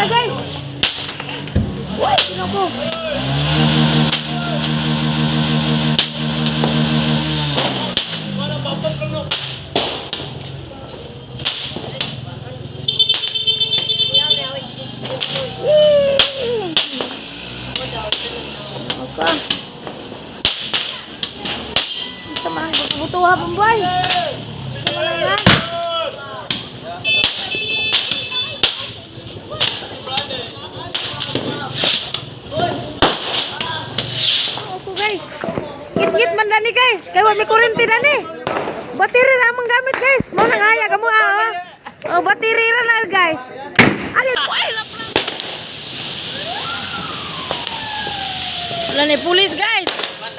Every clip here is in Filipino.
Ay guys. Wait, ako. Oka. Sama butuh pembuai. Sama yan. Opo guys. Ngit-ngit man dani guys. Kay wa may kurente dani. Bateri ra mang gamit guys. Mo nang haya kamo ah. Oh, bateri ra na guys. Alin. Wala ni pulis guys.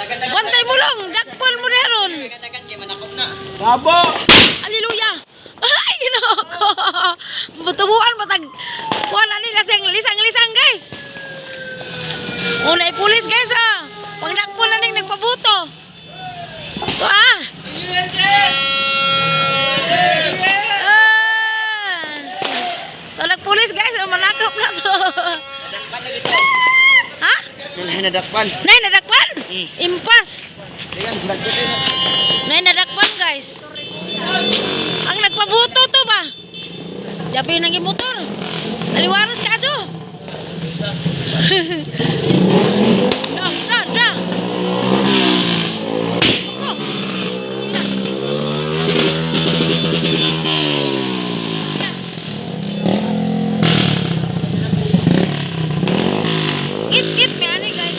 Bantay mo lang, dakpol mo ron. Babo! Haleluya. Ay, Ginoo ko. Butubuan patag. Wala ni lisang guys. Unay pulis guys ah. Pang dakpol na ning nagpabuto. To ah. Tolak pulis guys, manakop na to. Ha? Nay nadakpan. Nay nadakpan? Impas. Nay nadakpan guys. Ang nagpabuto to ba? Jabi nang motor. Aliwaras ka ajo. Dah. Git me ani guys.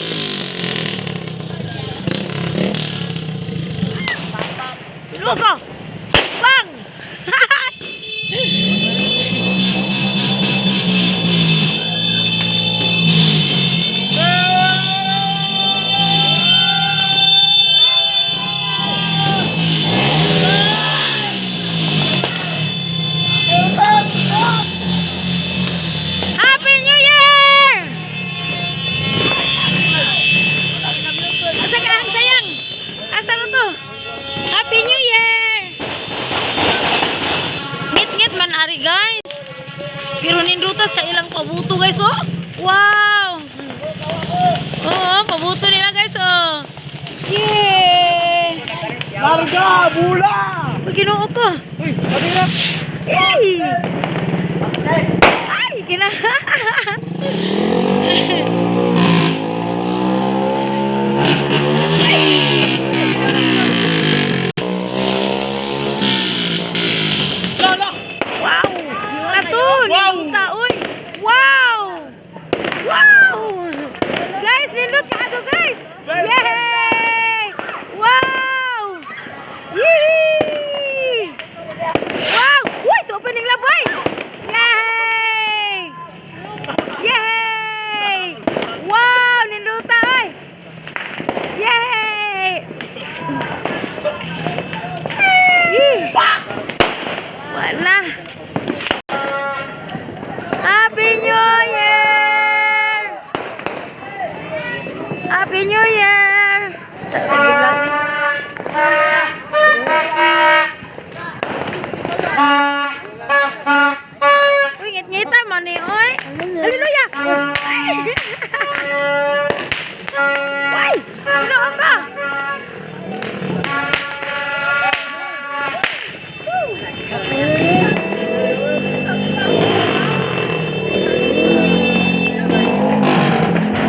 Logo. Bang. Happy New Year! Asa ka ang sayang? Asa na to? Happy New Year! Ngit-ngit man ari guys. Pero ninduta sa ilang pabuto guys oh. Wow! Oh, pabuto nila guys oh. Yay! Larga! Bula! Ginoo ko. Uy! Kabirap! Ay! Ay! Kina... Lala! Wow! Katun! Wow! Uy! Wow! Wow! Guys, nindot ka ato guys! Yay! Wow! Yee! Wow! Uy! Ito opening labay! Yay! Yay! Wow! Ninduta ay! Yay! Yee! Wala! Happy New Year! Happy New Year! Uy, ngit-ngita man eh, oy! Haleluya! Ay! Ginoo ka!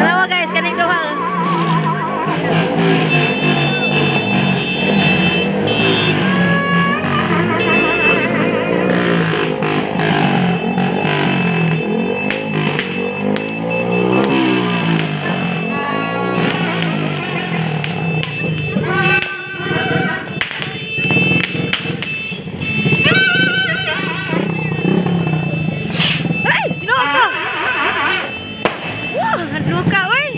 Tarawa guys, kaning duha. Ay, Ginoo ka! Wow, hadlo ka, oy!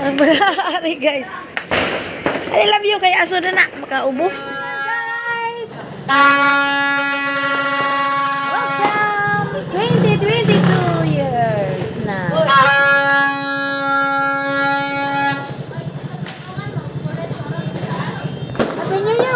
Ang berari guys. I love you kay aso na na. Makaubo. Guys! Welcome! 2022 years na. Happy New Year!